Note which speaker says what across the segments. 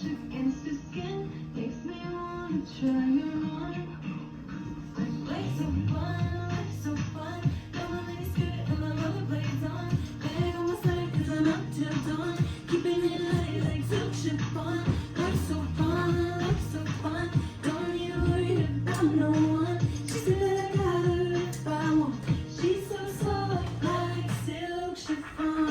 Speaker 1: against the skin makes me wanna try your arm. Like so fun. Got my mini skirt and my rollerblades on. Bag on my side 'cause I'm up till dawn. Keeping it light like silk chiffon. Like so fun. Don't need to worry about no one. She said that I got her if I want. She's so soft like silk chiffon.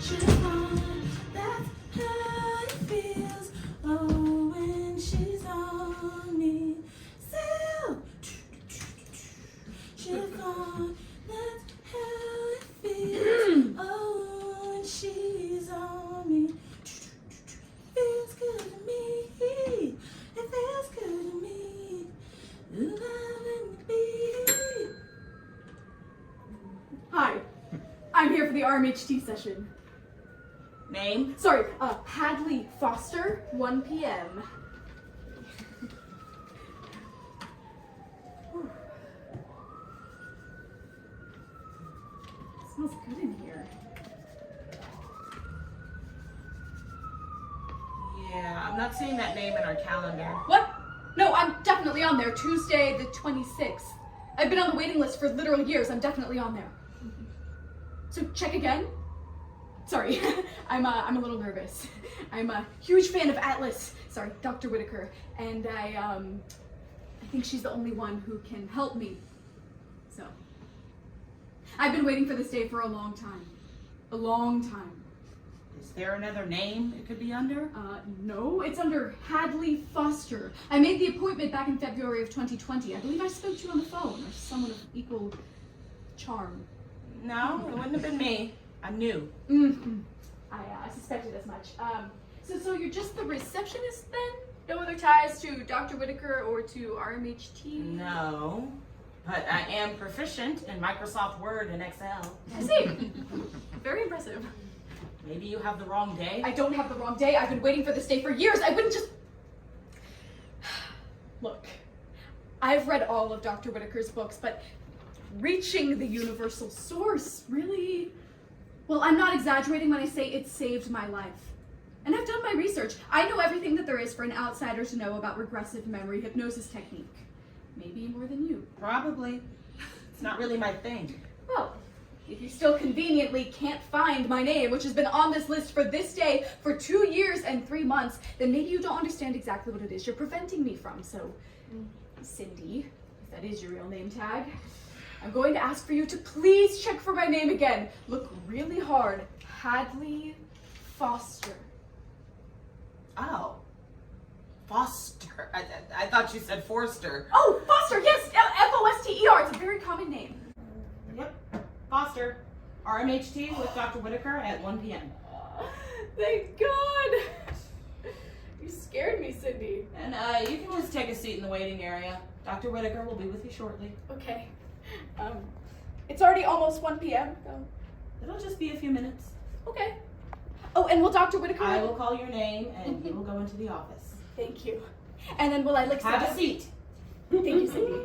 Speaker 1: Chiffon, that's how it feels. Oh, when she's on me. Silk, chiffon, that's how it feels. Oh, when she's on me. Feels good to me. It feels good to me. Loving me.
Speaker 2: Hi, I'm here for the RMHT session.
Speaker 3: Name?
Speaker 2: Sorry, Hadley Foster, 1 p.m. Whew. Smells good in here.
Speaker 3: Yeah, I'm not seeing that name in our calendar.
Speaker 2: What? No, I'm definitely on there. Tuesday the 26th. I've been on the waiting list for literal years. I'm definitely on there. So check again. Sorry, I'm a little nervous. I'm a huge fan of Atlas. Sorry, Dr. Whitaker, and I think she's the only one who can help me. So I've been waiting for this day for a long time. A long time.
Speaker 3: Is there another name it could be under?
Speaker 2: No, it's under Hadley Foster. I made the appointment back in February of 2020. I believe I spoke to you on the phone, or someone of equal charm.
Speaker 3: No, it wouldn't have been me. I'm new.
Speaker 2: Mm-hmm. I suspected as much. So you're just the receptionist then? No other ties to Dr. Whitaker or to RMHT?
Speaker 3: No, but I am proficient in Microsoft Word and Excel.
Speaker 2: I see. Very impressive.
Speaker 3: Maybe you have the wrong day?
Speaker 2: I don't have the wrong day. I've been waiting for this day for years. I wouldn't just... Look, I've read all of Dr. Whitaker's books, but reaching the universal source really... Well, I'm not exaggerating when I say it saved my life. And I've done my research. I know everything that there is for an outsider to know about regressive memory hypnosis technique. Maybe more than you.
Speaker 3: Probably. It's not really my thing.
Speaker 2: Well, if you still conveniently can't find my name, which has been on this list for this day for 2 years and 3 months, then maybe you don't understand exactly what it is you're preventing me from. So, Cindy, if that is your real name tag, I'm going to ask for you to please check for my name again. Look really hard. Hadley Foster.
Speaker 3: Oh. Foster. I thought you said Forster.
Speaker 2: Oh, Foster, yes! F-O-S-T-E-R. It's a very common name.
Speaker 3: Yep. Foster. RMHT with Dr. Whitaker at 1 p.m.
Speaker 2: Thank God. You scared me, Cindy.
Speaker 3: And you can just take a seat in the waiting area. Dr. Whitaker will be with you shortly.
Speaker 2: Okay. It's already almost 1 p.m. So.
Speaker 3: It'll just be a few minutes.
Speaker 2: Okay. Oh, and will Dr. Whitaker...
Speaker 3: I will call your name and you will go into the office.
Speaker 2: Thank you. And then will I like...
Speaker 3: Have a seat.
Speaker 2: Thank you, Cindy.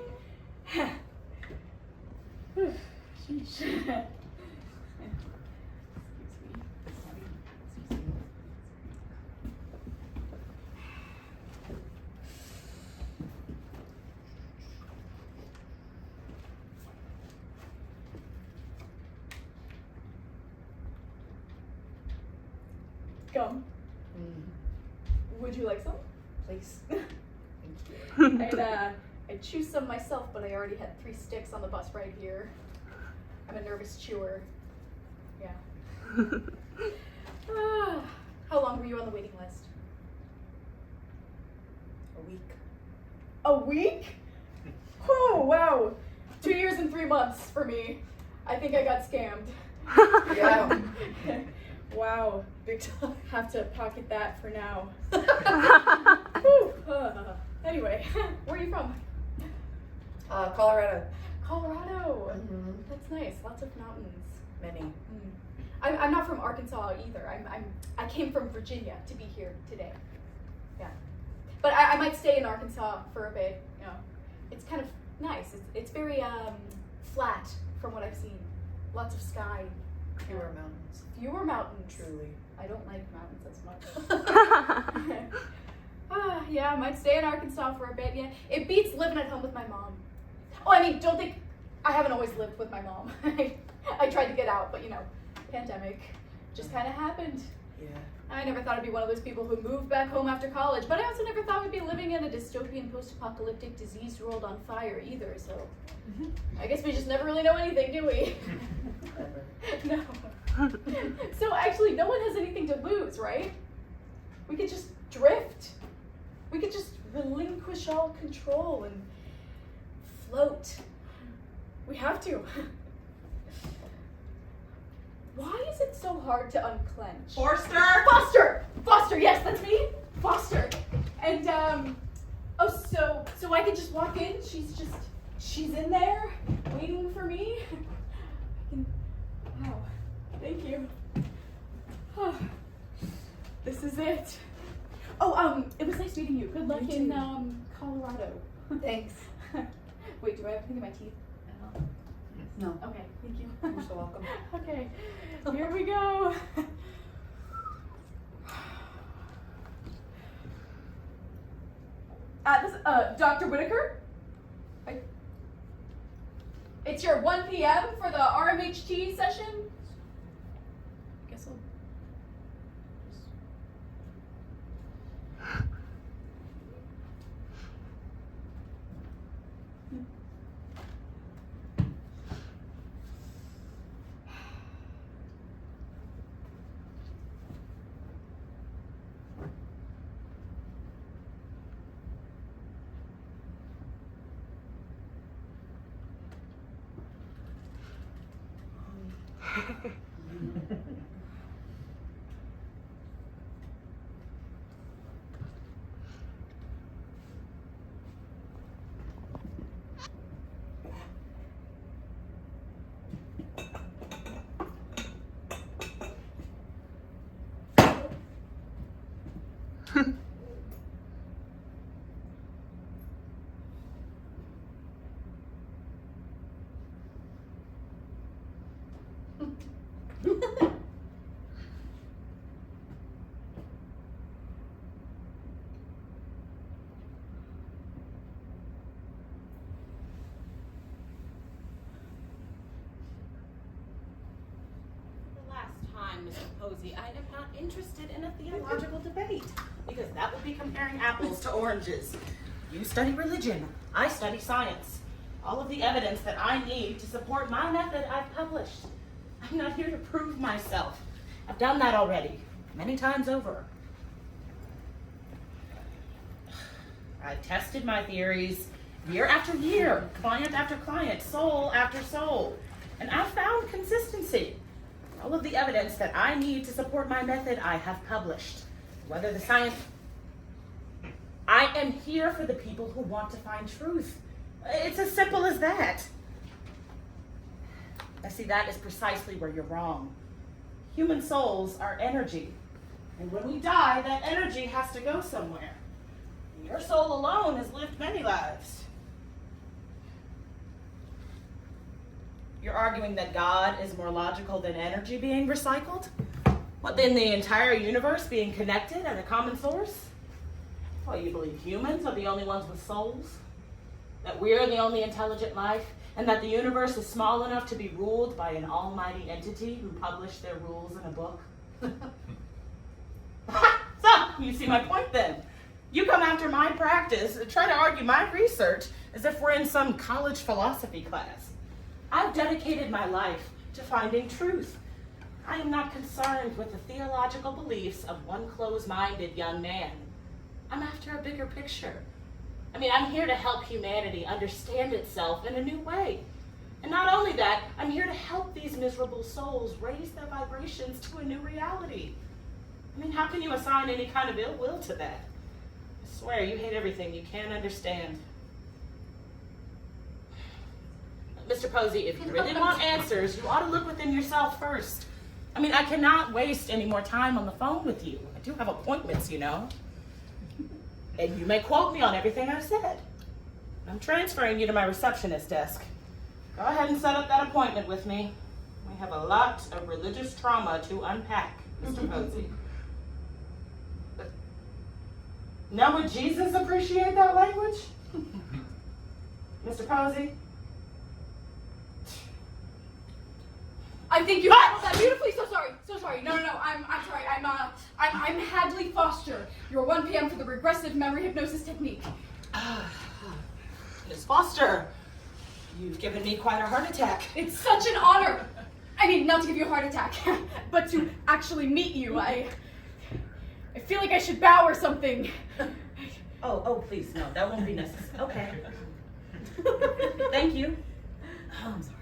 Speaker 2: Sheesh. Gum. Would you like some?
Speaker 3: Please.
Speaker 2: I'd chew some myself, but I already had 3 sticks on the bus right here. I'm a nervous chewer. Yeah. How long were you on the waiting list?
Speaker 3: A week.
Speaker 2: A week? Oh, wow. 2 years and 3 months for me. I think I got scammed.
Speaker 3: Yeah.
Speaker 2: Wow, big time. Have to pocket that for now. Anyway, where are you from?
Speaker 4: Colorado.
Speaker 2: Colorado.
Speaker 4: Mm-hmm.
Speaker 2: That's nice. Lots of mountains.
Speaker 4: Many.
Speaker 2: I'm not from Arkansas either. I came from Virginia to be here today. Yeah, but I might stay in Arkansas for a bit. You know, it's kind of nice. It's very flat from what I've seen. Lots of sky.
Speaker 4: Fewer mountains.
Speaker 2: Fewer mountains.
Speaker 4: Truly.
Speaker 2: I don't like mountains as much. Yeah, I might stay in Arkansas for a bit. Yeah, it beats living at home with my mom. Oh, I mean, don't think I haven't always lived with my mom. I tried to get out, but pandemic just kind of happened.
Speaker 4: Yeah.
Speaker 2: I never thought I'd be one of those people who moved back home after college, but I also never thought we'd be living in a dystopian post-apocalyptic diseased world on fire either, so I guess we just never really know anything, do we? No. So actually, no one has anything to lose, right? We could just drift. We could just relinquish all control and float. We have to. Why is it so hard to unclench?
Speaker 3: Forster!
Speaker 2: Foster, yes, that's me. Foster. And so I could just walk in. She's in there waiting for me. Wow. Thank you. Oh, this is it. Oh, it was nice meeting you. Good luck in Colorado.
Speaker 4: Thanks.
Speaker 2: Wait, do I have anything in my teeth?
Speaker 4: No.
Speaker 2: Okay, thank you.
Speaker 4: You're so welcome.
Speaker 2: Okay, here we go. Dr. Whitaker? It's your 1 p.m. for the RMHT session? I guess I'll...
Speaker 3: Mr. Posey, I am not interested in a theological debate because that would be comparing apples to oranges. You study religion, I study science. All of the evidence that I need to support my method I've published. I'm not here to prove myself. I've done that already, many times over. I've tested my theories year after year, client after client, soul after soul, and I've found consistency. All of the evidence that I need to support my method, I have published. Whether the science... I am here for the people who want to find truth. It's as simple as that. I see that is precisely where you're wrong. Human souls are energy. And when we die, that energy has to go somewhere. And your soul alone has lived many lives. You're arguing that God is more logical than energy being recycled? What, then the entire universe being connected at a common source? Well, you believe humans are the only ones with souls? That we're the only intelligent life? And that the universe is small enough to be ruled by an almighty entity who published their rules in a book? So, you see my point then. You come after my practice and try to argue my research as if we're in some college philosophy class. I've dedicated my life to finding truth. I am not concerned with the theological beliefs of one closed-minded young man. I'm after a bigger picture. I mean, I'm here to help humanity understand itself in a new way. And not only that, I'm here to help these miserable souls raise their vibrations to a new reality. I mean, how can you assign any kind of ill will to that? I swear, you hate everything you can't understand. Mr. Posey, if you really want answers, you ought to look within yourself first. I mean, I cannot waste any more time on the phone with you. I do have appointments, you know. And you may quote me on everything I've said. I'm transferring you to my receptionist desk. Go ahead and set up that appointment with me. We have a lot of religious trauma to unpack, Mr. Posey. Now would Jesus appreciate that language? Mr. Posey?
Speaker 2: I think you handled that beautifully. So sorry. No. I'm sorry. I'm Hadley Foster, your 1 p.m. for the regressive memory hypnosis technique.
Speaker 3: Miss Foster, you've given me quite a heart attack.
Speaker 2: It's such an honor. I mean, not to give you a heart attack, but to actually meet you. I feel like I should bow or something.
Speaker 3: Oh, please, no, that won't be necessary. Okay. Thank you. Oh, I'm sorry.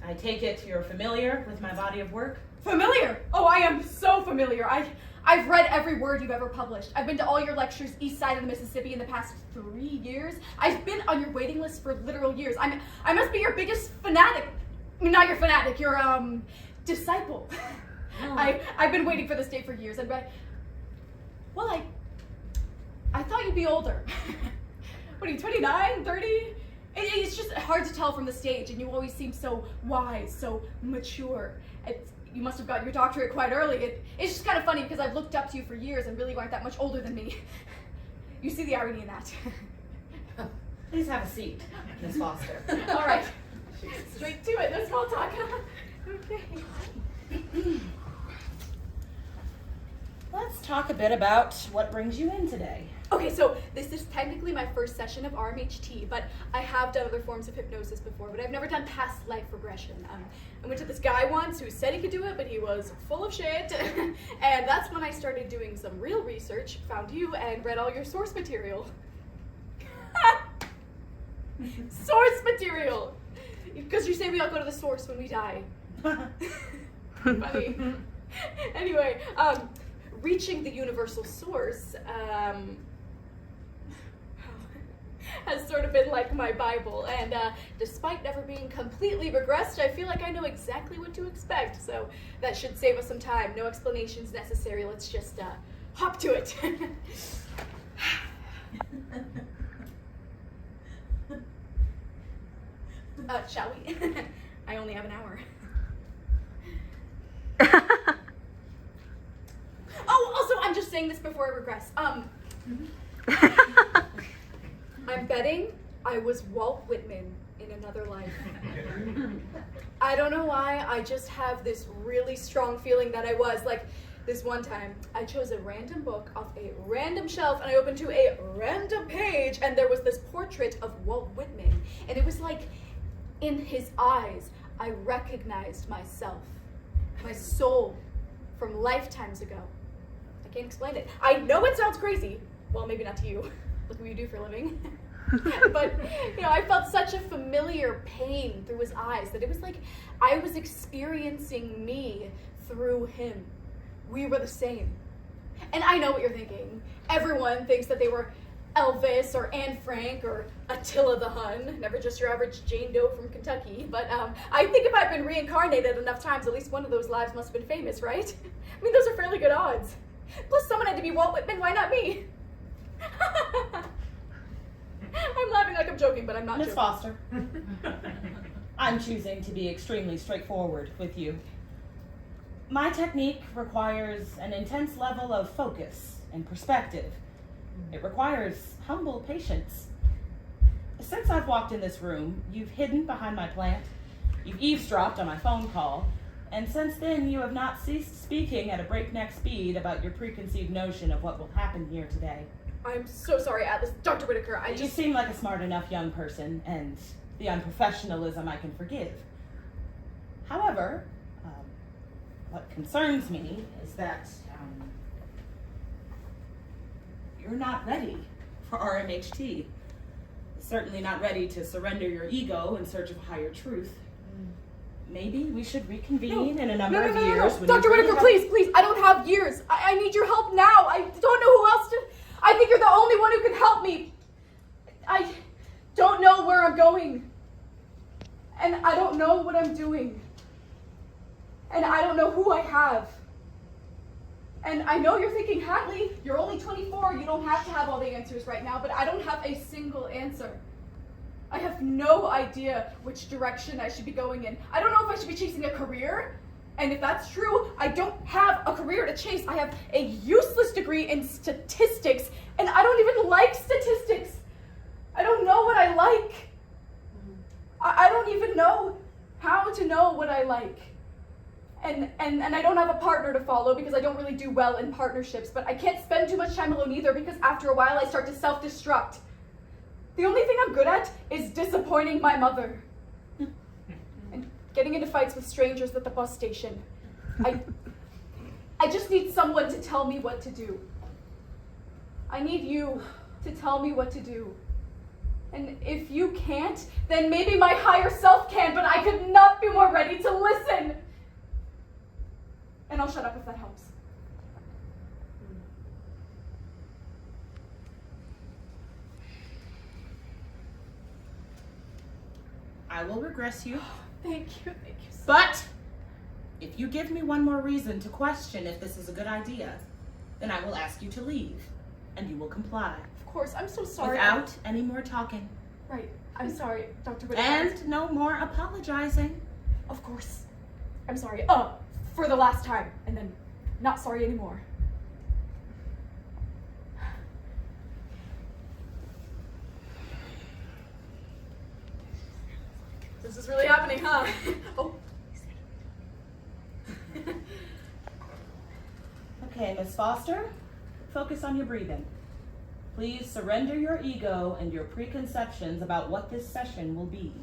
Speaker 3: I take it you're familiar with my body of work?
Speaker 2: Familiar? Oh, I am so familiar. I've read every word you've ever published. I've been to all your lectures east side of the Mississippi in the past 3 years. I've been on your waiting list for literal years. I must be your biggest fanatic. I mean, not your fanatic, your disciple.
Speaker 3: Oh.
Speaker 2: I've been waiting for this day for years. I thought you'd be older. What are you, 29, 30? It's just hard to tell from the stage, and you always seem so wise, so mature. You must have gotten your doctorate quite early. It's just kind of funny because I've looked up to you for years and really aren't that much older than me. You see the irony in that.
Speaker 3: Please have a seat, Miss Foster.
Speaker 2: All right. Straight to it, no small talk. Okay.
Speaker 3: Let's talk a bit about what brings you in today.
Speaker 2: Okay, so this is technically my first session of RMHT, but I have done other forms of hypnosis before, but I've never done past life regression. I went to this guy once who said he could do it, but he was full of shit. And that's when I started doing some real research, found you, and read all your source material. Source material! Because you say we all go to the source when we die. Funny. Anyway, reaching the universal source, has sort of been like my Bible, and despite never being completely regressed, I feel like I know exactly what to expect, so that should save us some time. No explanations necessary, let's just hop to it. Shall we? I only have an hour. Oh, also, I'm just saying this before I regress. I'm betting I was Walt Whitman in another life. I don't know why, I just have this really strong feeling that I was. Like, this one time, I chose a random book off a random shelf, and I opened to a random page, and there was this portrait of Walt Whitman. And it was like, in his eyes, I recognized myself, my soul, from lifetimes ago. I can't explain it. I know it sounds crazy. Well, maybe not to you. Look what you do for a living. But, I felt such a familiar pain through his eyes that it was like I was experiencing me through him. We were the same. And I know what you're thinking. Everyone thinks that they were Elvis or Anne Frank or Attila the Hun, never just your average Jane Doe from Kentucky. But I think if I've been reincarnated enough times, at least one of those lives must have been famous, right? I mean, those are fairly good odds. Plus, someone had to be Walt Whitman, why not me? I'm laughing like I'm joking, but I'm not
Speaker 3: Miss
Speaker 2: joking.
Speaker 3: Foster, I'm choosing to be extremely straightforward with you. My technique requires an intense level of focus and perspective. It requires humble patience. Since I've walked in this room, you've hidden behind my plant, you've eavesdropped on my phone call, and since then you have not ceased speaking at a breakneck speed about your preconceived notion of what will happen here today.
Speaker 2: I'm so sorry, Atlas. Dr. Whitaker,
Speaker 3: You seem like a smart enough young person, and the unprofessionalism I can forgive. However, what concerns me is that you're not ready for RMHT. Certainly not ready to surrender your ego in search of higher truth. Maybe we should reconvene in a number of years.
Speaker 2: No. Dr. Whitaker, please, I don't have years. I need your help now. I don't know who else to... I think you're the only one who can help me. I don't know where I'm going. And I don't know what I'm doing. And I don't know who I have. And I know you're thinking, Hadley, you're only 24. You don't have to have all the answers right now. But I don't have a single answer. I have no idea which direction I should be going in. I don't know if I should be chasing a career. And if that's true, I don't have a career to chase. I have a useless degree in statistics, and I don't even like statistics. I don't know what I like. I don't even know how to know what I like. And I don't have a partner to follow because I don't really do well in partnerships, but I can't spend too much time alone either because after a while I start to self-destruct. The only thing I'm good at is disappointing my mother. And getting into fights with strangers at the bus station. I just need someone to tell me what to do. I need you to tell me what to do. And if you can't, then maybe my higher self can, but I could not be more ready to listen. And I'll shut up if that helps.
Speaker 3: I will regress you.
Speaker 2: Thank you so
Speaker 3: But if you give me one more reason to question if this is a good idea, then I will ask you to leave, and you will comply.
Speaker 2: Of course, I'm so sorry.
Speaker 3: Without any more talking.
Speaker 2: Right, I'm sorry, Dr. Whitaker.
Speaker 3: And no more apologizing.
Speaker 2: Of course. I'm sorry. For the last time, and then not sorry anymore. This is really happening, huh? Oh.
Speaker 3: Okay, Miss Foster, focus on your breathing. Please surrender your ego and your preconceptions about what this session will be.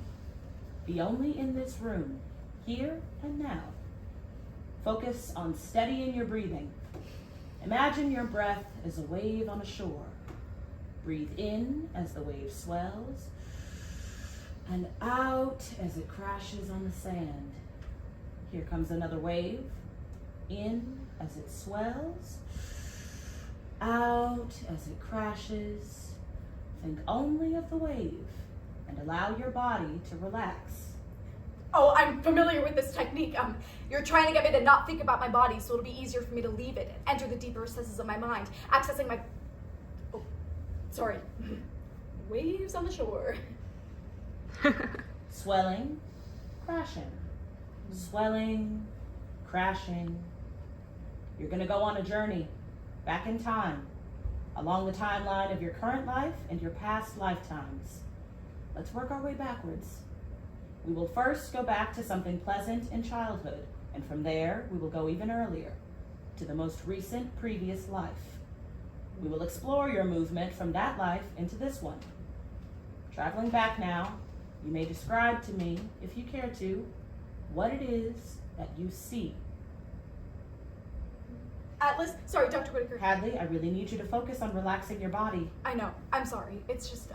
Speaker 3: Be only in this room, here and now. Focus on steadying your breathing. Imagine your breath as a wave on a shore. Breathe in as the wave swells, and out as it crashes on the sand. Here comes another wave. In as it swells, out as it crashes. Think only of the wave and allow your body to relax.
Speaker 2: Oh, I'm familiar with this technique. You're trying to get me to not think about my body so it'll be easier for me to leave it and enter the deeper recesses of my mind, accessing my... Oh, sorry. Waves on the shore.
Speaker 3: Swelling, crashing. Swelling, crashing. You're going to go on a journey back in time, along the timeline of your current life and your past lifetimes. Let's work our way backwards. We will first go back to something pleasant in childhood, and from there we will go even earlier, to the most recent previous life. We will explore your movement from that life into this one. Traveling back now, you may describe to me, if you care to, what it is that you see.
Speaker 2: Atlas, sorry, Dr. Whitaker.
Speaker 3: Hadley, I really need you to focus on relaxing your body.
Speaker 2: I know, I'm sorry. It's just,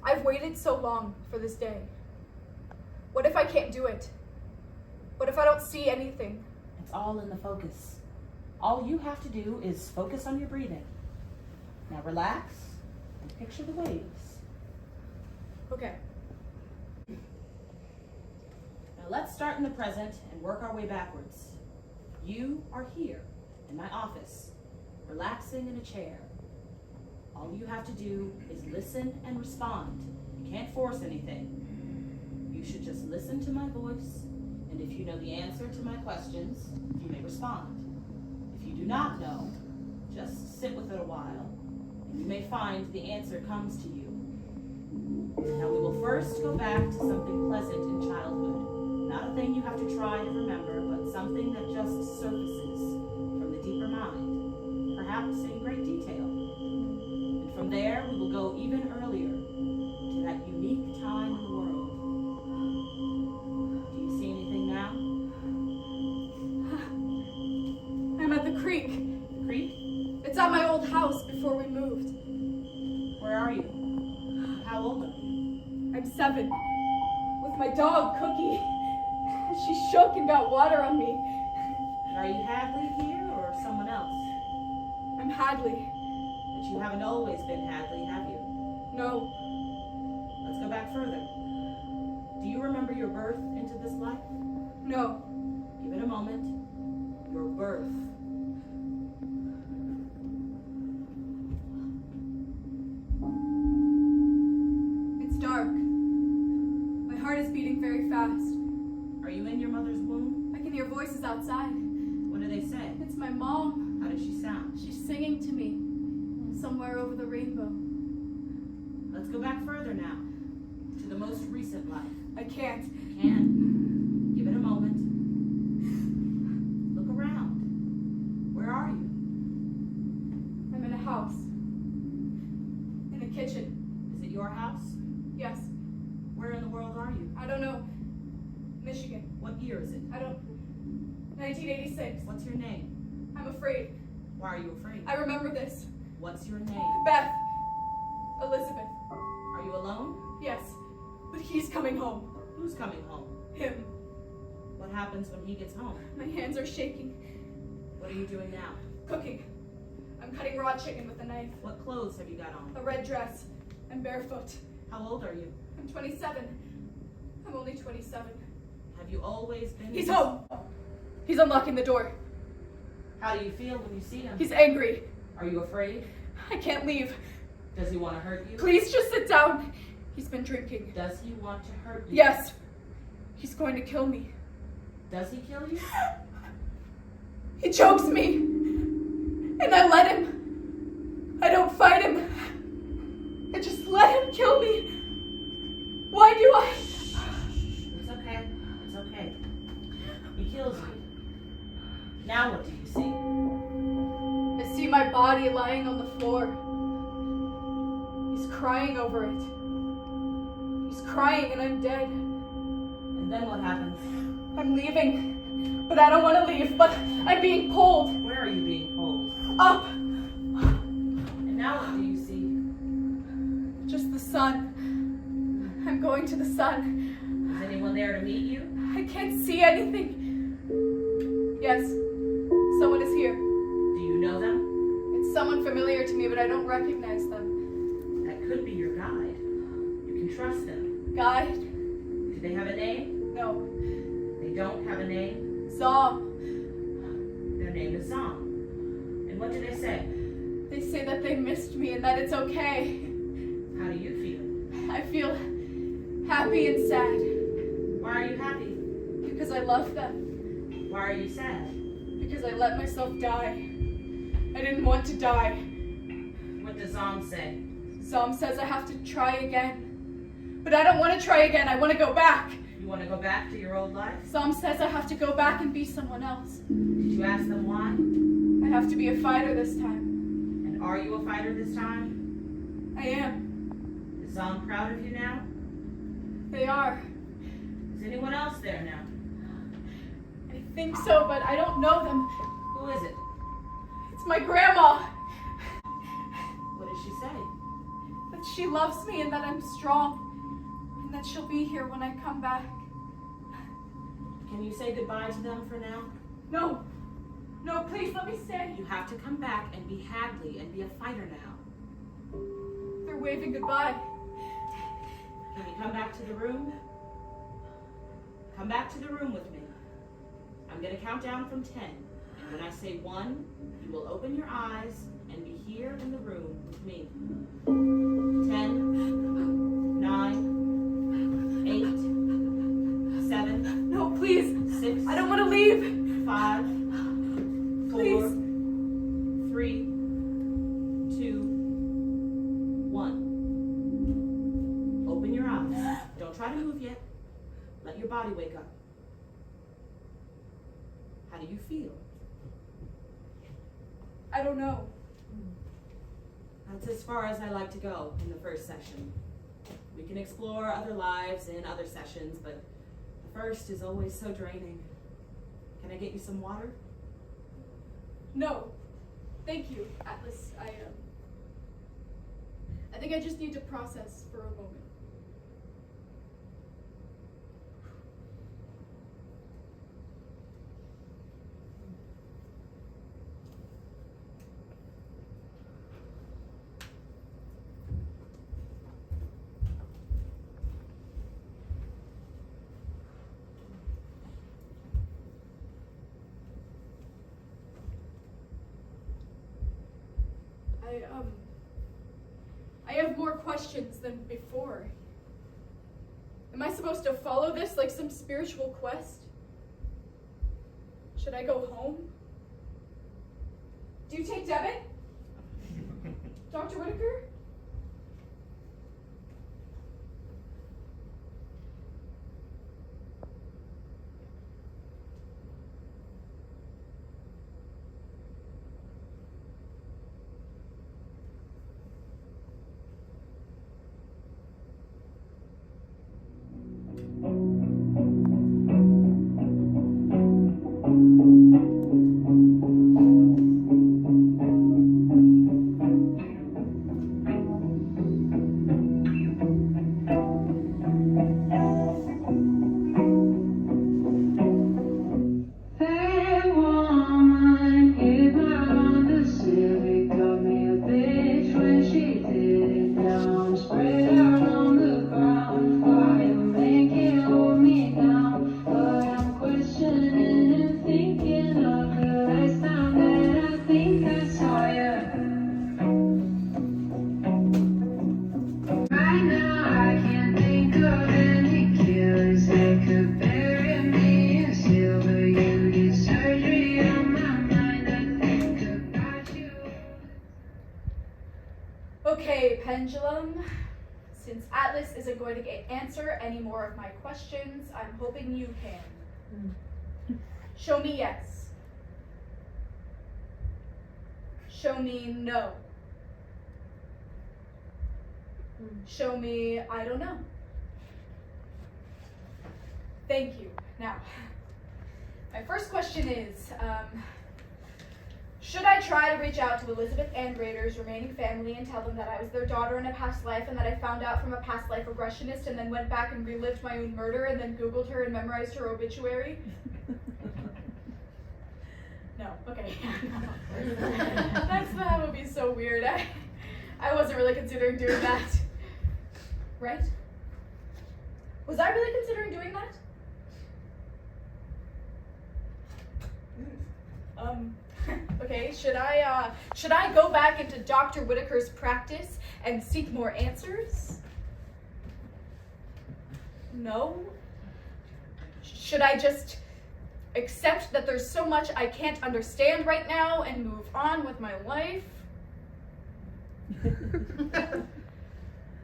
Speaker 2: I've waited so long for this day. What if I can't do it? What if I don't see anything?
Speaker 3: It's all in the focus. All you have to do is focus on your breathing. Now relax and picture the waves.
Speaker 2: Okay.
Speaker 3: Now let's start in the present and work our way backwards. You are here in my office, relaxing in a chair. All you have to do is listen and respond. You can't force anything. You should just listen to my voice, and if you know the answer to my questions, you may respond. If you do not know, just sit with it a while, and you may find the answer comes to you. Now we will first go back to something pleasant in childhood. Not a thing you have to try to remember, but something that just surfaces from the deeper mind, perhaps in great detail. And from there, we will go even earlier to that unique time in the world. Do you see anything now?
Speaker 2: I'm at the creek.
Speaker 3: The creek?
Speaker 2: It's at my old house before we moved.
Speaker 3: Where are you? How old are you?
Speaker 2: I'm 7. With my dog, Cookie. She shook and got water on me.
Speaker 3: And are you Hadley here or someone else?
Speaker 2: I'm Hadley.
Speaker 3: But you haven't always been Hadley, have you?
Speaker 2: No.
Speaker 3: Let's go back further. Do you remember your birth into this life?
Speaker 2: No.
Speaker 3: Give it a moment. Your birth.
Speaker 2: heart is beating very fast.
Speaker 3: Are you in your mother's womb?
Speaker 2: I can hear voices outside.
Speaker 3: What do they say?
Speaker 2: It's my mom.
Speaker 3: How does she sound?
Speaker 2: She's singing to me. Somewhere over the rainbow.
Speaker 3: Let's go back further now. To the most recent life.
Speaker 2: I can't.
Speaker 3: You can. Give it a moment. Look around. Where are you?
Speaker 2: I'm in a house. In a kitchen.
Speaker 3: Is it your house?
Speaker 2: Yes.
Speaker 3: Where in the world are you?
Speaker 2: I don't know. Michigan.
Speaker 3: What year is it?
Speaker 2: I don't. 1986.
Speaker 3: What's your name?
Speaker 2: I'm afraid.
Speaker 3: Why are you afraid?
Speaker 2: I remember this.
Speaker 3: What's your name?
Speaker 2: Beth. Elizabeth.
Speaker 3: Are you alone?
Speaker 2: Yes. But he's coming home.
Speaker 3: Who's coming home?
Speaker 2: Him.
Speaker 3: What happens when he gets home?
Speaker 2: My hands are shaking.
Speaker 3: What are you doing now?
Speaker 2: Cooking. I'm cutting raw chicken with a knife.
Speaker 3: What clothes have you got on?
Speaker 2: A red dress. I'm barefoot.
Speaker 3: How old are you?
Speaker 2: I'm 27. I'm only 27.
Speaker 3: Have you always been...
Speaker 2: He's home. He's unlocking the door.
Speaker 3: How do you feel when you see him?
Speaker 2: He's angry.
Speaker 3: Are you afraid?
Speaker 2: I can't leave.
Speaker 3: Does he want to hurt you?
Speaker 2: Please just sit down. He's been drinking.
Speaker 3: Does he want to hurt you?
Speaker 2: Yes. He's going to kill me.
Speaker 3: Does he kill you?
Speaker 2: He chokes me. And I let him. I don't fight him. I just let him kill me. Why do I?
Speaker 3: It's okay. It's okay. He kills you. Now what do you see?
Speaker 2: I see my body lying on the floor. He's crying over it. He's crying and I'm dead.
Speaker 3: And then what happens?
Speaker 2: I'm leaving. But I don't want to leave. But I'm being pulled.
Speaker 3: Where are you being pulled?
Speaker 2: Up.
Speaker 3: And now what do you see?
Speaker 2: Just the sun. I'm going to the sun.
Speaker 3: Is anyone there to meet you?
Speaker 2: I can't see anything. Yes, someone is here.
Speaker 3: Do you know them?
Speaker 2: It's someone familiar to me, but I don't recognize them.
Speaker 3: That could be your guide. You can trust them.
Speaker 2: Guide?
Speaker 3: Do they have a name?
Speaker 2: No.
Speaker 3: They don't have a name?
Speaker 2: Zom.
Speaker 3: Their name is Zom. And what do they say?
Speaker 2: They say that they missed me and that it's okay.
Speaker 3: How do you feel?
Speaker 2: I feel happy and sad
Speaker 3: Why are you happy?
Speaker 2: because I love them.
Speaker 3: Why are you sad?
Speaker 2: Because I let myself die. I didn't want to die.
Speaker 3: What does Zom say?
Speaker 2: Zom says I have to try again. But I don't want to try again. I want to go back.
Speaker 3: You want to go back to your old life?
Speaker 2: Zom says I have to go back and be someone else.
Speaker 3: Did you ask them why?
Speaker 2: I have to be a fighter this time.
Speaker 3: And are you a fighter this time?
Speaker 2: I am.
Speaker 3: Is Zom proud of you now?
Speaker 2: They are.
Speaker 3: Is anyone else there now?
Speaker 2: I think so, but I don't know them.
Speaker 3: Who is it?
Speaker 2: It's my grandma.
Speaker 3: What does she say?
Speaker 2: That she loves me and that I'm strong. And that she'll be here when I come back.
Speaker 3: Can you say goodbye to them for now?
Speaker 2: No. No, please let me stay.
Speaker 3: You have to come back and be Hadley and be a fighter now.
Speaker 2: They're waving goodbye.
Speaker 3: Can you come back to the room? Come back to the room with me. I'm going to count down from 10. And when I say 1, you will open your eyes and be here in the room with me. 10, 9, 8, 7.
Speaker 2: No, please.
Speaker 3: 6.
Speaker 2: I don't want to leave.
Speaker 3: 5, 4,
Speaker 2: Please.
Speaker 3: 3, 2, 1. Open your eyes. Don't try to move yet. Let your body wake up. How do you feel?
Speaker 2: I don't know.
Speaker 3: That's as far as I like to go in the first session. We can explore other lives in other sessions, but the first is always so draining. Can I get you some water?
Speaker 2: No. Thank you, Atlas. I think I just need to process for a moment. I have more questions than before. Am I supposed to follow this like some spiritual quest? Should I go home? Do you take debit? Dr. Whitaker?
Speaker 1: Hey woman, hit my Honda Civic, called me a bitch when she did it. Now I'm spread out on the ground, why you make it hold me down? But I'm questioning and thinking of the last time that I think I saw you. Right now I can't think of any killers that could bury me in silver. You did surgery on my mind, I think about you.
Speaker 2: Okay, Pendulum. Since Atlas isn't going to answer any more of my questions, I'm hoping you can. Show me yes. Show me no. Show me I don't know. Thank you. Now, my first question is, should I try to reach out to Elizabeth and Rader's remaining family and tell them that I was their daughter in a past life and that I found out from a past life regressionist and then went back and relived my own murder and then Googled her and memorized her obituary? No, okay. That would be so weird. I wasn't really considering doing that. Right? Was I really considering doing that? Okay, should I go back into Dr. Whitaker's practice and seek more answers? No. Should I just accept that there's so much I can't understand right now and move on with my life?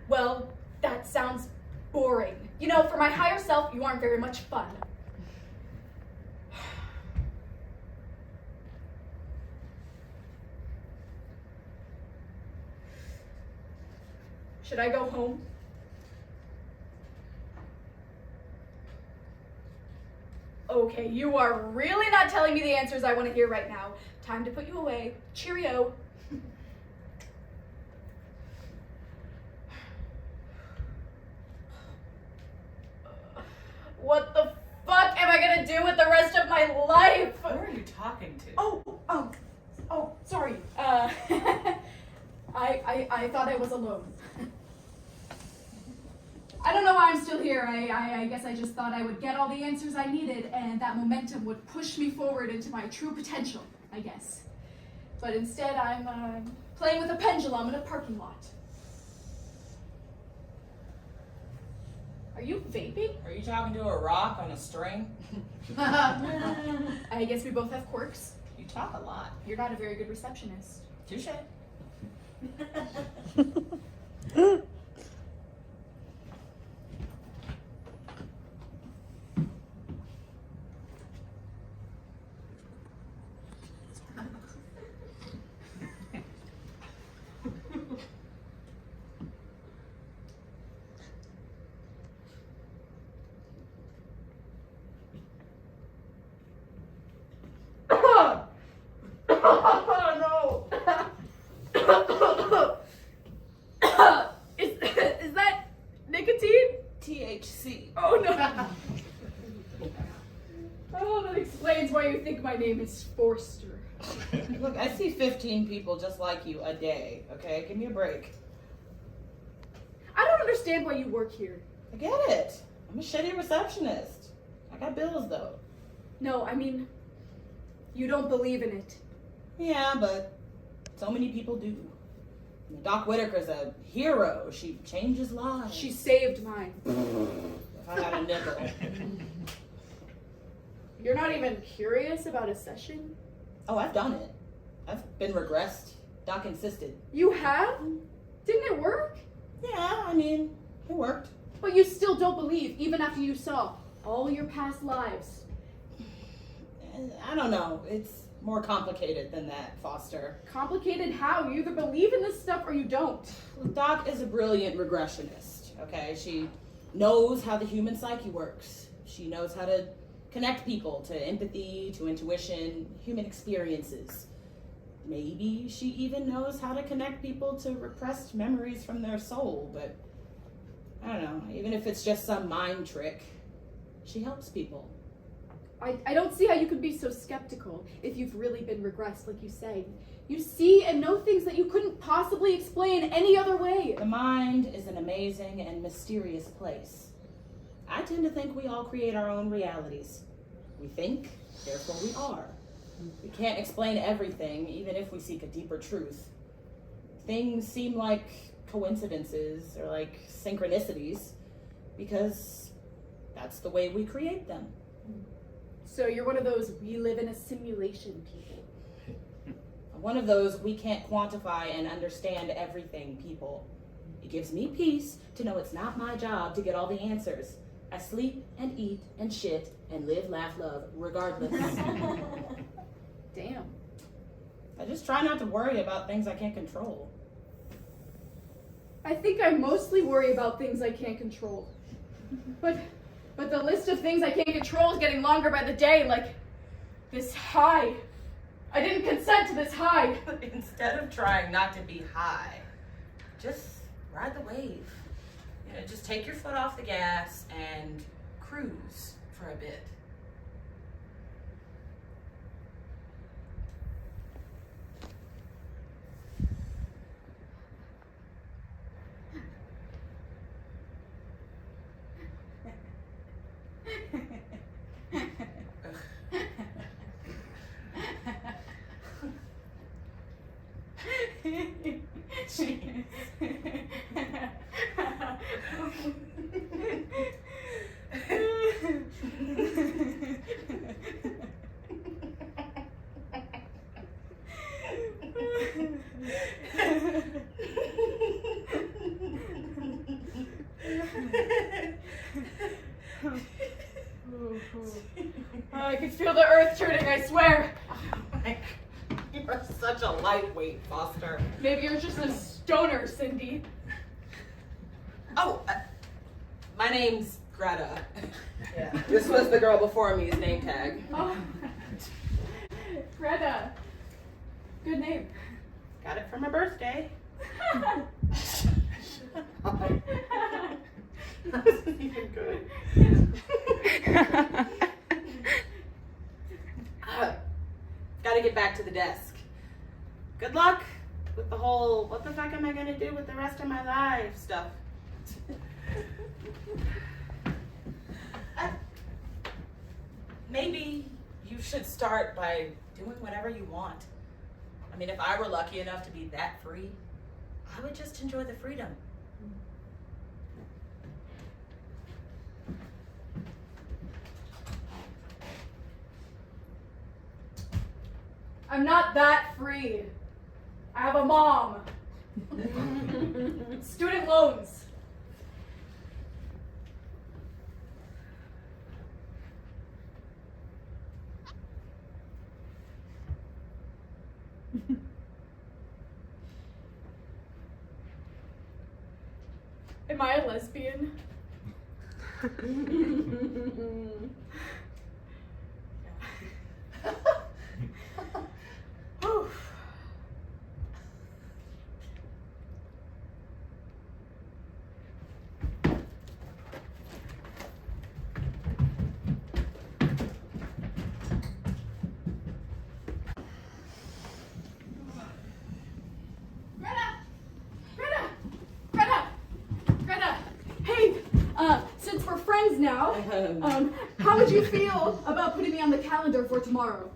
Speaker 2: Well, that sounds boring. You know, for my higher self, you aren't very much fun. Should I go home? Okay, you are really not telling me the answers I want to hear right now. Time to put you away. Cheerio. What the fuck am I gonna do with the rest of my life?
Speaker 3: Who are you talking to?
Speaker 2: Oh, sorry. I thought I was alone. I don't know why I'm still here. I guess I just thought I would get all the answers I needed and that momentum would push me forward into my true potential, I guess. But instead I'm playing with a pendulum in a parking lot. Are you vaping?
Speaker 3: Are you talking to a rock on a string?
Speaker 2: I guess we both have quirks.
Speaker 3: You talk a lot.
Speaker 2: You're not a very good receptionist.
Speaker 3: Touche.
Speaker 2: Is that nicotine?
Speaker 3: THC.
Speaker 2: Oh no. Oh, that explains why you think my name is Forster.
Speaker 3: Look, I see 15 people just like you a day, okay? Give me a break.
Speaker 2: I don't understand why you work here.
Speaker 3: I get it. I'm a shitty receptionist. I got bills, though.
Speaker 2: No, I mean, you don't believe in it.
Speaker 3: Yeah, but so many people do. Doc Whitaker's a hero. She changes lives.
Speaker 2: She saved mine.
Speaker 3: if I had a nickel.
Speaker 2: You're not even curious about a session?
Speaker 3: Oh, I've done it. I've been regressed. Doc insisted.
Speaker 2: You have? Didn't it work?
Speaker 3: Yeah, I mean, it worked.
Speaker 2: But you still don't believe, even after you saw all your past lives.
Speaker 3: I don't know. It's more complicated than that, Foster.
Speaker 2: Complicated how? You either believe in this stuff or you don't.
Speaker 3: Doc is a brilliant regressionist, okay? She knows how the human psyche works. She knows how to connect people to empathy, to intuition, human experiences. Maybe she even knows how to connect people to repressed memories from their soul, but I don't know. Even if it's just some mind trick, she helps people.
Speaker 2: I don't see how you could be so skeptical if you've really been regressed, like you say. You see and know things that you couldn't possibly explain any other way.
Speaker 3: The mind is an amazing and mysterious place. I tend to think we all create our own realities. We think, therefore we are. We can't explain everything, even if we seek a deeper truth. Things seem like coincidences or like synchronicities because that's the way we create them.
Speaker 2: So you're one of those we live in a simulation people.
Speaker 3: One of those we can't quantify and understand everything people. It gives me peace to know it's not my job to get all the answers. I sleep and eat and shit and live, laugh, love, regardless.
Speaker 2: Damn.
Speaker 3: I just try not to worry about things I can't control.
Speaker 2: I think I mostly worry about things I can't control. But the list of things I can't control is getting longer by the day, like this high. I didn't consent to this high.
Speaker 3: Instead of trying not to be high, just ride the wave. You know, just take your foot off the gas and cruise for a bit.
Speaker 2: I can feel the earth turning, I swear.
Speaker 3: You're such a lightweight, Foster.
Speaker 2: Maybe you're just a stoner, Cindy.
Speaker 3: Oh, my name's Greta. Yeah, this was the girl before me's name tag.
Speaker 2: Oh, Greta. Good name.
Speaker 3: Got it for my birthday. That wasn't even good. Gotta get back to the desk. Good luck with the whole what the fuck am I gonna do with the rest of my life stuff. Maybe you should start by doing whatever you want. I mean, if I were lucky enough to be that free, I would just enjoy the freedom.
Speaker 2: I'm not that free. I have a mom. Student loans. Am I a lesbian? Greta! Hey, since we're friends now, how would you feel about putting me on the calendar for tomorrow?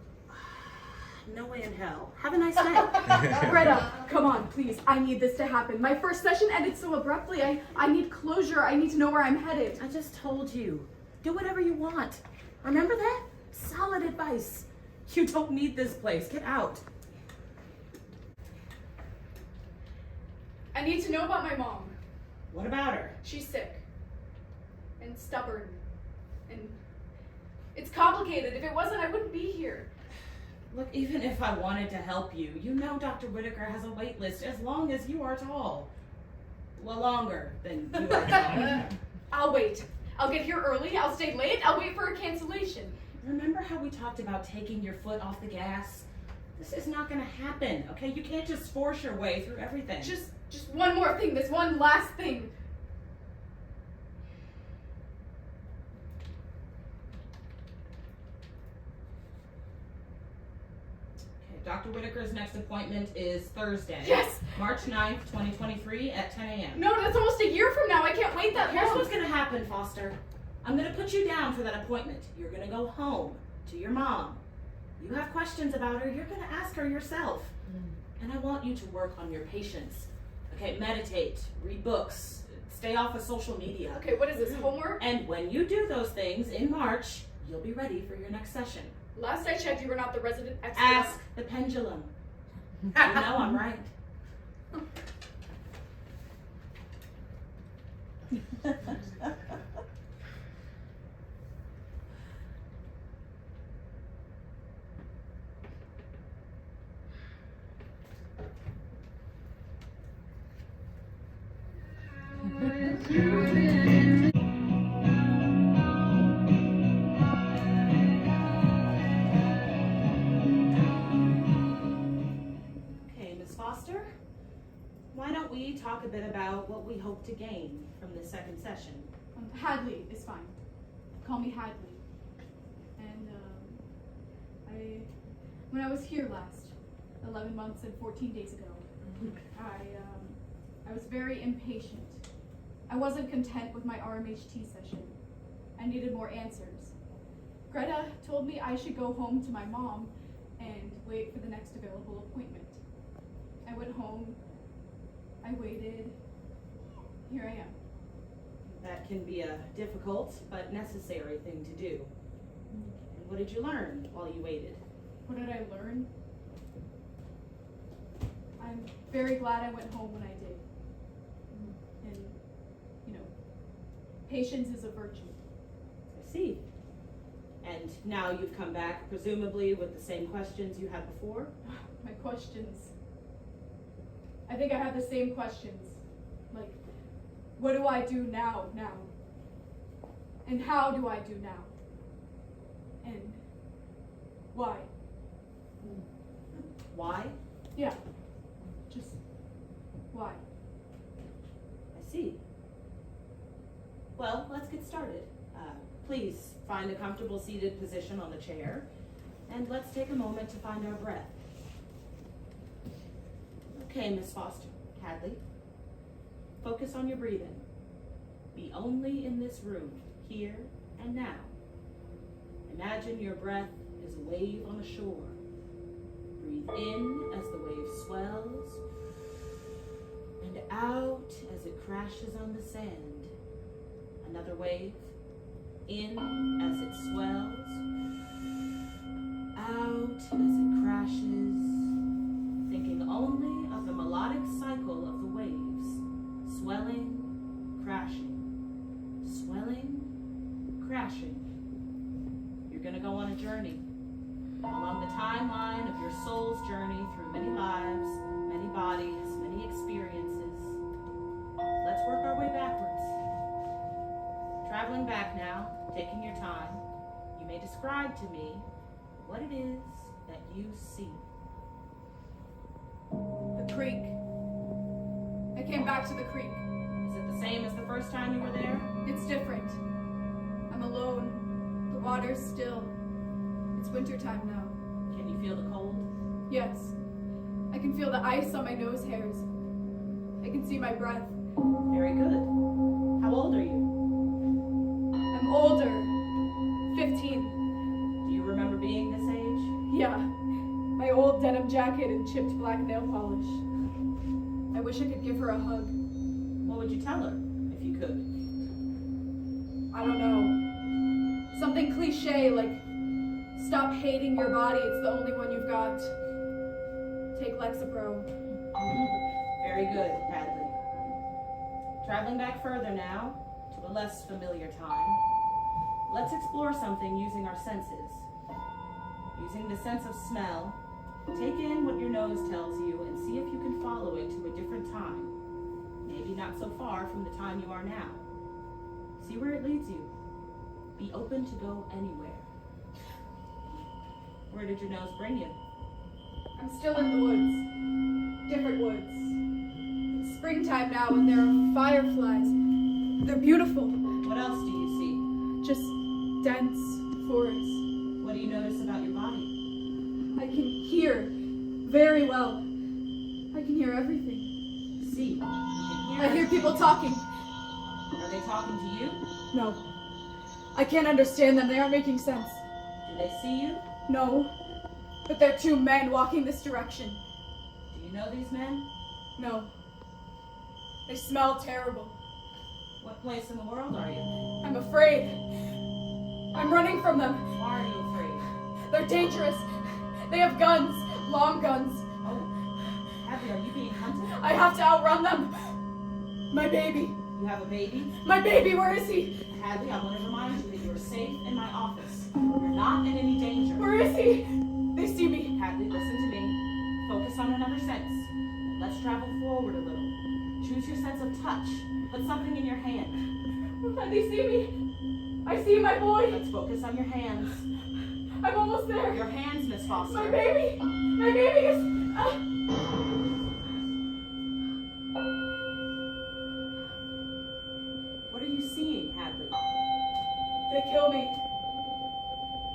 Speaker 3: No way in hell. Have a nice day.
Speaker 2: Greta, come on, please. I need this to happen. My first session ended so abruptly. I need closure. I need to know where I'm headed.
Speaker 3: I just told you. Do whatever you want. Remember that? Solid advice. You don't need this place. Get out.
Speaker 2: I need to know about my mom.
Speaker 3: What about her?
Speaker 2: She's sick. And stubborn. And it's complicated. If it wasn't, I wouldn't be here.
Speaker 3: Look, even if I wanted to help you, you know Dr. Whitaker has a wait list as long as you are tall. Well, longer than you are tall.
Speaker 2: I'll wait. I'll get here early. I'll stay late. I'll wait for a cancellation.
Speaker 3: Remember how we talked about taking your foot off the gas? This is not going to happen, okay? You can't just force your way through everything.
Speaker 2: Just one more thing. This one last thing.
Speaker 3: Okay, Dr. Whitaker's next appointment is Thursday.
Speaker 2: Yes!
Speaker 3: March 9th, 2023 at 10 a.m.
Speaker 2: No, that's almost a year from now. I can't wait that
Speaker 3: Here's
Speaker 2: long.
Speaker 3: what's going to happen, Foster. I'm going to put you down for that appointment. You're going to go home to your mom. You have questions about her, you're going to ask her yourself. And I want you to work on your patience. Okay, meditate, read books, stay off of social media.
Speaker 2: Okay, what is this, homework?
Speaker 3: And when you do those things in March, you'll be ready for your next session.
Speaker 2: Last I checked, you were not the resident expert.
Speaker 3: Ask the pendulum. You know I'm right. Okay, Miss Foster, why don't we talk a bit about what we hope to gain from this second session?
Speaker 2: Hadley is fine. Call me Hadley. And when I was here last, 11 months and 14 days ago, I was very impatient. I wasn't content with my RMHT session. I needed more answers. Greta told me I should go home to my mom and wait for the next available appointment. I went home, I waited, here I am.
Speaker 3: That can be a difficult but necessary thing to do. And what did you learn while you waited?
Speaker 2: What did I learn? I'm very glad I went home when I did. And, patience is a virtue.
Speaker 3: I see. And now you've come back, presumably with the same questions you had before?
Speaker 2: My questions. I think I have the same questions. Like, what do I do now? And how do I do now? And why?
Speaker 3: Why?
Speaker 2: Yeah. Just why?
Speaker 3: I see. Well, let's get started. Please find a comfortable seated position on the chair, and let's take a moment to find our breath. Okay, Miss Foster, Hadley, focus on your breathing. Be only in this room, here and now. Imagine your breath is a wave on the shore. Breathe in as the wave swells, and out as it crashes on the sand. Another wave. In as it swells, out as it crashes, thinking only of the melodic cycle of the waves, swelling, crashing, crashing. You're gonna go on a journey along the timeline of your soul's journey through many lives, many bodies, many experiences. Let's work our way backwards. Traveling back now, taking your time, you may describe to me what it is that you see.
Speaker 2: The creek. I came back to the creek.
Speaker 3: Is it the same as the first time you were there?
Speaker 2: It's different. I'm alone. The water's still. It's wintertime now.
Speaker 3: Can you feel the cold?
Speaker 2: Yes. I can feel the ice on my nose hairs. I can see my breath.
Speaker 3: Very good. How old are you?
Speaker 2: I'm older. 15.
Speaker 3: Do you remember being this age?
Speaker 2: Yeah. My old old denim jacket and chipped black nail polish. I wish I could give her a hug.
Speaker 3: What would you tell her if you could?
Speaker 2: I don't know. Something cliche like, stop hating your body, it's the only one you've got. Take Lexapro.
Speaker 3: Very good, Hadley. Traveling back further now, to a less familiar time, let's explore something using our senses. Using the sense of smell, take in what your nose tells you and see if you can follow it to a different time. Maybe not so far from the time you are now. See where it leads you. Be open to go anywhere. Where did your nose bring you?
Speaker 2: I'm still in the woods. Different woods. It's springtime now and there are fireflies. They're beautiful.
Speaker 3: What else do you
Speaker 2: Just dense forest.
Speaker 3: see? What do you notice about your body?
Speaker 2: I can hear very well. I can hear everything.
Speaker 3: See. You can
Speaker 2: I hear people talking.
Speaker 3: Are they talking to you?
Speaker 2: No. I can't understand them. They aren't making sense.
Speaker 3: Do they see you?
Speaker 2: No. But they're two men walking this direction.
Speaker 3: Do you know these men?
Speaker 2: No. They smell terrible.
Speaker 3: What place in the world are you?
Speaker 2: I'm afraid. I'm running from them.
Speaker 3: Why are you afraid?
Speaker 2: They're dangerous. They have guns. Long guns.
Speaker 3: Oh, Hadley, are you being hunted?
Speaker 2: I have to outrun them. My baby.
Speaker 3: You have a baby?
Speaker 2: My baby, where is he?
Speaker 3: Hadley, I want to remind you that you are safe in my office. You're not in any danger.
Speaker 2: Where is he? They see me.
Speaker 3: Hadley, listen to me. Focus on another sense. Let's travel forward a little. Choose your sense of touch. Put something in your hand.
Speaker 2: They see me. I see my boy.
Speaker 3: Let's focus on your hands.
Speaker 2: I'm almost there.
Speaker 3: Your hands, Miss Foster.
Speaker 2: My baby. My baby is.
Speaker 3: What are you seeing, Hadley?
Speaker 2: They kill me.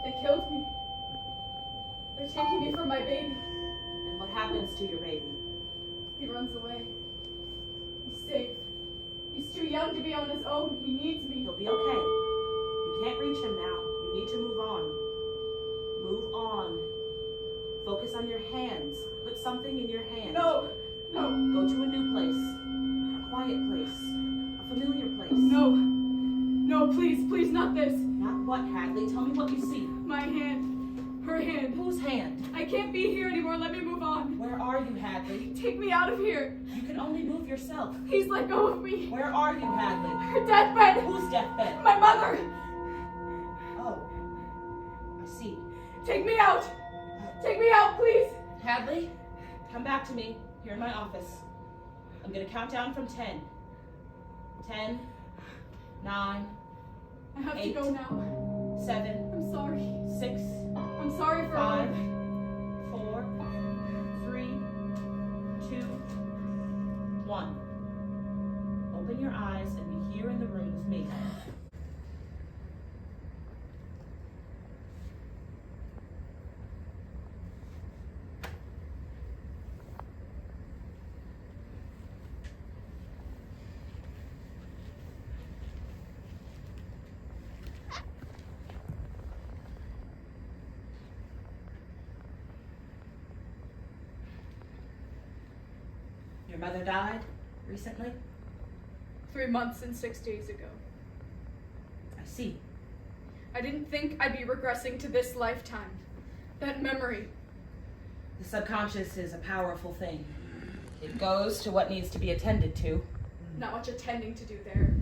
Speaker 2: They killed me. They're taking me from my baby.
Speaker 3: And what happens to your baby?
Speaker 2: He runs away. He's safe. He's too young to be on his own. He needs me.
Speaker 3: He'll be okay. You can't reach him now. You need to move on. Move on. Focus on your hands. Put something in your hand.
Speaker 2: No. No.
Speaker 3: Go to a new place. A quiet place. A familiar place.
Speaker 2: No. No, please. Please, not this.
Speaker 3: Not what, Hadley? Tell me what you see.
Speaker 2: My hand. Her hand.
Speaker 3: Whose hand?
Speaker 2: I can't be here anymore. Let me move on.
Speaker 3: Where are you, Hadley?
Speaker 2: Take me out of here.
Speaker 3: You can only move yourself.
Speaker 2: Please let go of me.
Speaker 3: Where are you, Hadley?
Speaker 2: Her deathbed.
Speaker 3: Whose deathbed?
Speaker 2: My mother.
Speaker 3: Oh, I see.
Speaker 2: Take me out. Take me out, please.
Speaker 3: Hadley, come back to me here in my office. I'm gonna count down from 10. 10, 9,
Speaker 2: I have
Speaker 3: 8,
Speaker 2: to go now.
Speaker 3: 7,
Speaker 2: I'm sorry.
Speaker 3: 6,
Speaker 2: I'm sorry for
Speaker 3: 5, 4, 3, 2, 1. Open your eyes and be here in the room with me. Your mother died recently?
Speaker 2: 3 months and 6 days ago.
Speaker 3: I see.
Speaker 2: I didn't think I'd be regressing to this lifetime. That memory.
Speaker 3: The subconscious is a powerful thing. It goes to what needs to be attended to.
Speaker 2: Not much attending to do there.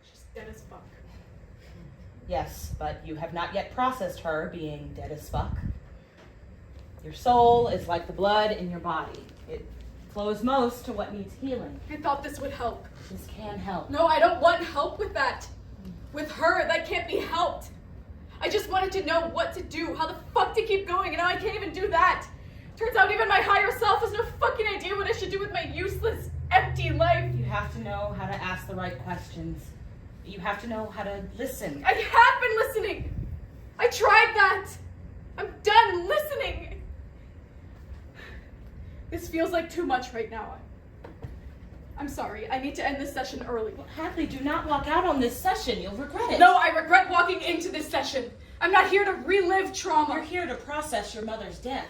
Speaker 2: She's dead as fuck.
Speaker 3: Yes, but you have not yet processed her being dead as fuck. Your soul is like the blood in your body. It flows most to what needs healing.
Speaker 2: I thought this would help.
Speaker 3: This can help.
Speaker 2: No, I don't want help with that. With her, that can't be helped. I just wanted to know what to do, how the fuck to keep going, and now I can't even do that. Turns out even my higher self has no fucking idea what I should do with my useless, empty life.
Speaker 3: You have to know how to ask the right questions. You have to know how to listen.
Speaker 2: I have been listening. I tried that. I'm done listening. This feels like too much right now. I'm sorry. I need to end this session early.
Speaker 3: Well, Hadley, do not walk out on this session. You'll regret it.
Speaker 2: No, I regret walking into this session. I'm not here to relive trauma.
Speaker 3: You're here to process your mother's death.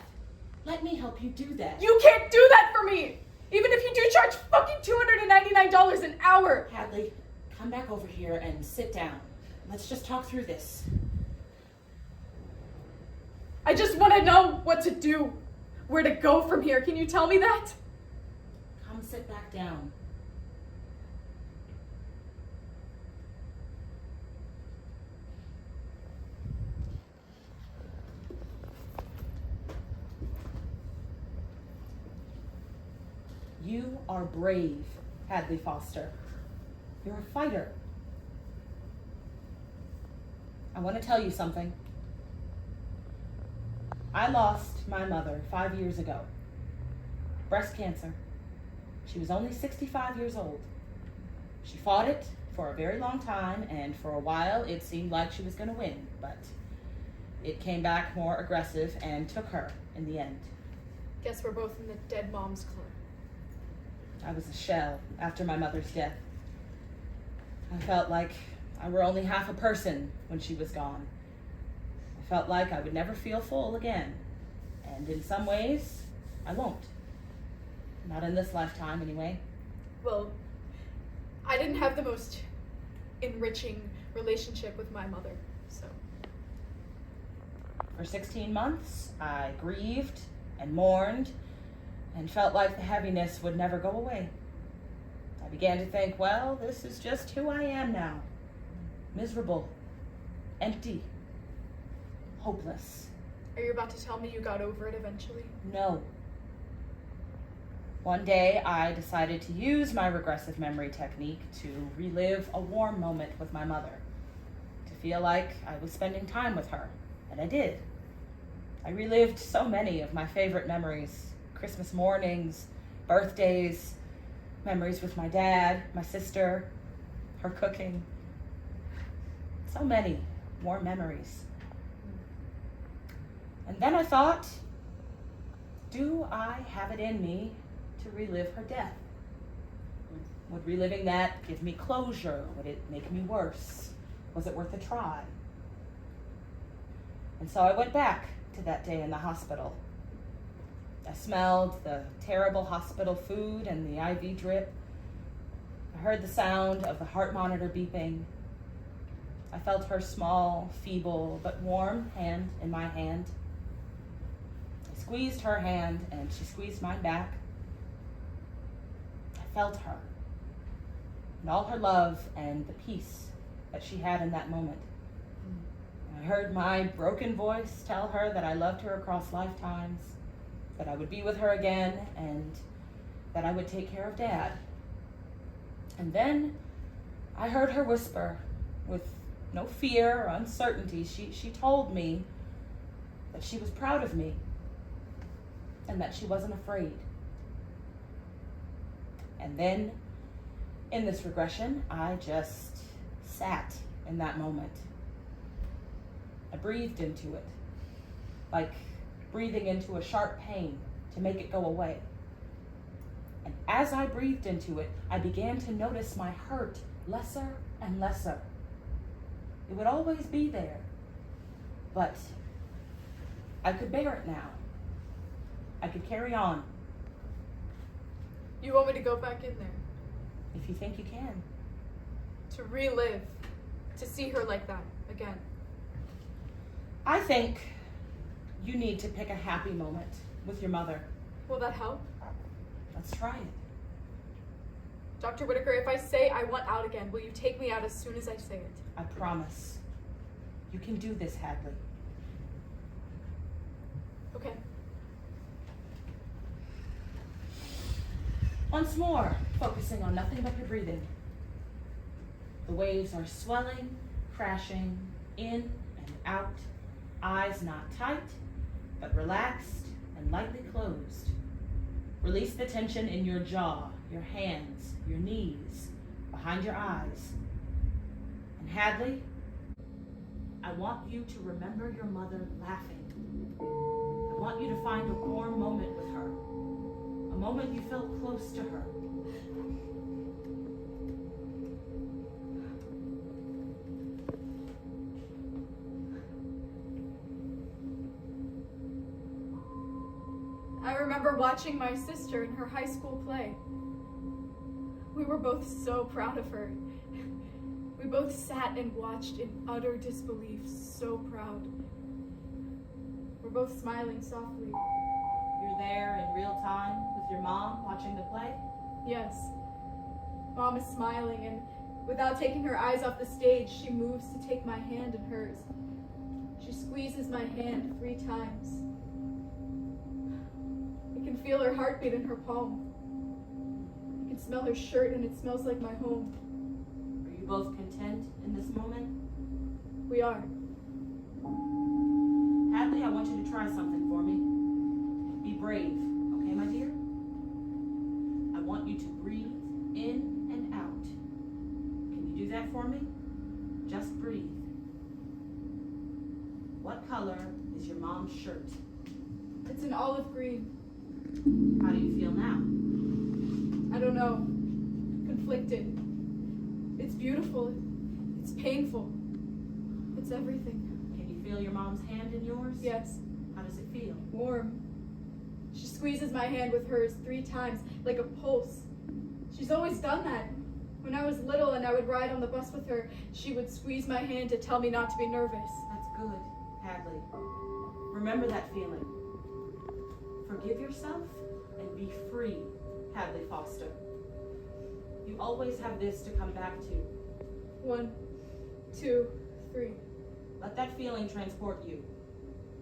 Speaker 3: Let me help you do that.
Speaker 2: You can't do that for me! Even if you do charge fucking $299 an hour!
Speaker 3: Hadley, come back over here and sit down. Let's just talk through this.
Speaker 2: I just want to know what to do. Where to go from here. Can you tell me that?
Speaker 3: Come sit back down. You are brave, Hadley Foster. You're a fighter. I want to tell you something. I lost my mother 5 years ago. Breast cancer. She was only 65 years old. She fought it for a very long time, and for a while it seemed like she was going to win, but it came back more aggressive and took her in the end.
Speaker 2: Guess we're both in the dead moms club.
Speaker 3: I was a shell after my mother's death. I felt like I were only half a person when she was gone. I felt like I would never feel full again. And in some ways, I won't. Not in this lifetime, anyway.
Speaker 2: Well, I didn't have the most enriching relationship with my mother, so.
Speaker 3: For 16 months, I grieved and mourned and felt like the heaviness would never go away. I began to think, well, this is just who I am now. Miserable, empty, hopeless.
Speaker 2: Are you about to tell me you got over it eventually?
Speaker 3: No. One day, I decided to use my regressive memory technique to relive a warm moment with my mother, to feel like I was spending time with her, and I did. I relived so many of my favorite memories: Christmas mornings, birthdays, memories with my dad, my sister, her cooking. So many more memories. And then I thought, do I have it in me to relive her death? Would reliving that give me closure? Would it make me worse? Was it worth a try? And so I went back to that day in the hospital. I smelled the terrible hospital food and the IV drip. I heard the sound of the heart monitor beeping. I felt her small, feeble, but warm hand in my hand. I squeezed her hand and she squeezed mine back. I felt her and all her love and the peace that she had in that moment. And I heard my broken voice tell her that I loved her across lifetimes, that I would be with her again, and that I would take care of Dad. And then I heard her whisper with no fear or uncertainty. She told me that she was proud of me and that she wasn't afraid. And then in this regression, I just sat in that moment. I breathed into it, like breathing into a sharp pain to make it go away. And as I breathed into it, I began to notice my hurt lesser and lesser. It would always be there, but I could bear it now. I could carry on.
Speaker 2: You want me to go back in there?
Speaker 3: If you think you can.
Speaker 2: To relive, to see her like that again.
Speaker 3: I think you need to pick a happy moment with your mother.
Speaker 2: Will that help?
Speaker 3: Let's try it.
Speaker 2: Dr. Whitaker, if I say I want out again, will you take me out as soon as I say it?
Speaker 3: I promise. You can do this, Hadley.
Speaker 2: Okay.
Speaker 3: Once more, focusing on nothing but your breathing. The waves are swelling, crashing, in and out, eyes not tight, but relaxed and lightly closed. Release the tension in your jaw, your hands, your knees, behind your eyes. And Hadley, I want you to remember your mother laughing. I want you to find a warm moment with her, a moment you felt close to her.
Speaker 2: I remember watching my sister in her high school play. We were both so proud of her. We both sat and watched in utter disbelief, so proud. We're both smiling softly.
Speaker 3: You're there in real time with your mom watching the play?
Speaker 2: Yes. Mom is smiling, and without taking her eyes off the stage, she moves to take my hand in hers. She squeezes my hand 3 times. I can feel her heartbeat in her palm. I can smell her shirt, and it smells like my home.
Speaker 3: Are you both content in this moment?
Speaker 2: We are.
Speaker 3: Hadley, I want you to try something for me. Be brave, okay, my dear? I want you to breathe in and out. Can you do that for me? Just breathe. What color is your mom's shirt?
Speaker 2: It's an olive green.
Speaker 3: How do you feel now?
Speaker 2: I don't know. Conflicted. It's beautiful. It's painful. It's everything.
Speaker 3: Can you feel your mom's hand in yours?
Speaker 2: Yes.
Speaker 3: How does it feel?
Speaker 2: Warm. She squeezes my hand with hers 3 times, like a pulse. She's always done that. When I was little and I would ride on the bus with her, she would squeeze my hand to tell me not to be nervous.
Speaker 3: That's good, Hadley. Remember that feeling. Forgive yourself and be free, Hadley Foster. You always have this to come back to.
Speaker 2: 1, 2, 3.
Speaker 3: Let that feeling transport you.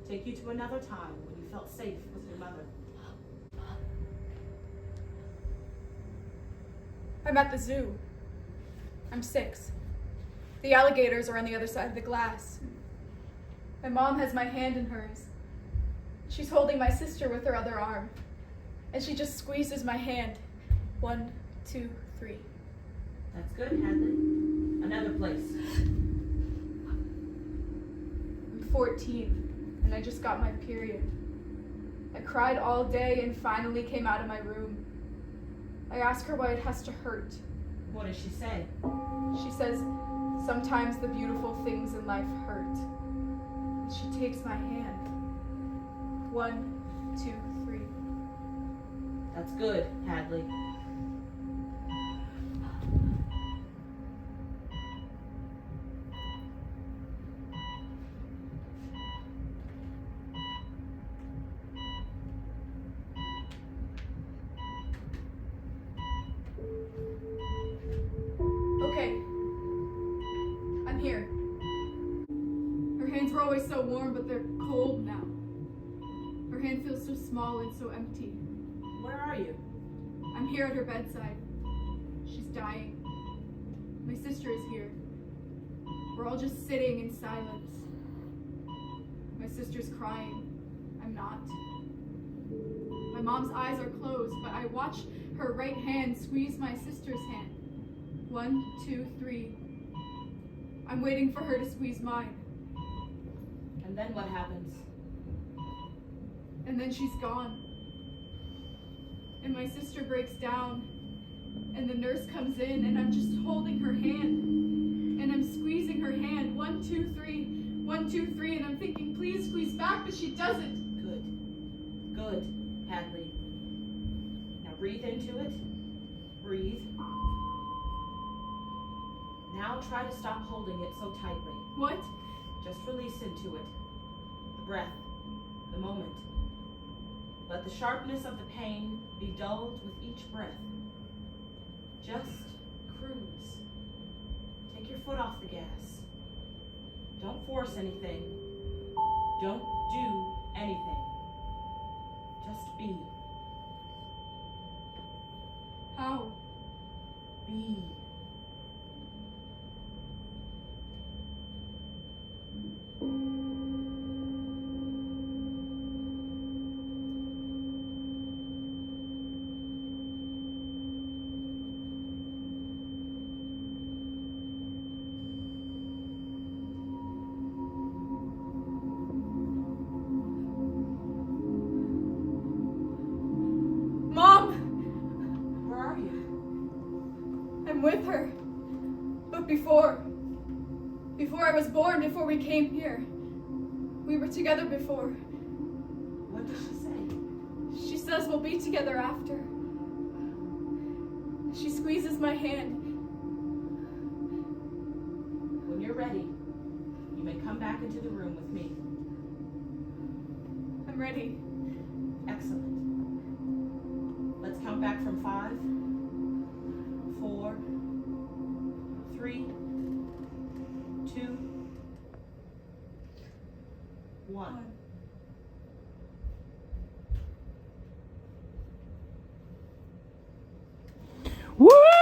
Speaker 3: Take you to another time when you felt safe with your mother.
Speaker 2: I'm at the zoo. I'm 6. The alligators are on the other side of the glass. My mom has my hand in hers. She's holding my sister with her other arm. And she just squeezes my hand. 1, 2, 3.
Speaker 3: That's good, Hadley. Another place.
Speaker 2: I'm 14, and I just got my period. I cried all day and finally came out of my room. I ask her why it has to hurt.
Speaker 3: What does she say?
Speaker 2: She says, sometimes the beautiful things in life hurt. And she takes my hand. 1, 2, 3.
Speaker 3: That's good, Hadley.
Speaker 2: Okay. I'm here. Her hands were always so warm, but they're cold now. Her hand feels so small and so empty.
Speaker 3: Where are you?
Speaker 2: I'm here at her bedside. She's dying. My sister is here. We're all just sitting in silence. My sister's crying. I'm not. My mom's eyes are closed, but I watch her right hand squeeze my sister's hand. 1, 2, 3. I'm waiting for her to squeeze mine.
Speaker 3: And then what happens?
Speaker 2: And then she's gone. And my sister breaks down. And the nurse comes in, and I'm just holding her hand. And I'm squeezing her hand. 1, 2, 3. 1, 2, 3. And I'm thinking, please squeeze back, but she doesn't.
Speaker 3: Good. Good, Hadley. Now breathe into it. Breathe. Now try to stop holding it so tightly.
Speaker 2: What?
Speaker 3: Just release into it. The breath. The moment. Let the sharpness of the pain be dulled with each breath. Just cruise. Take your foot off the gas. Don't force anything. Don't do anything. Just be.
Speaker 2: How?
Speaker 3: Be.
Speaker 2: Mom!
Speaker 3: Where are you?
Speaker 2: I'm with her. But before I was born, before we came here, we were together before.
Speaker 3: What did she say?
Speaker 2: She says we'll be together after. She squeezes my hand.
Speaker 3: When you're ready, you may come back into the room with me.
Speaker 2: I'm ready.
Speaker 3: Excellent. Let's count back from 5, 4, 3, 2, 1.
Speaker 5: Woo!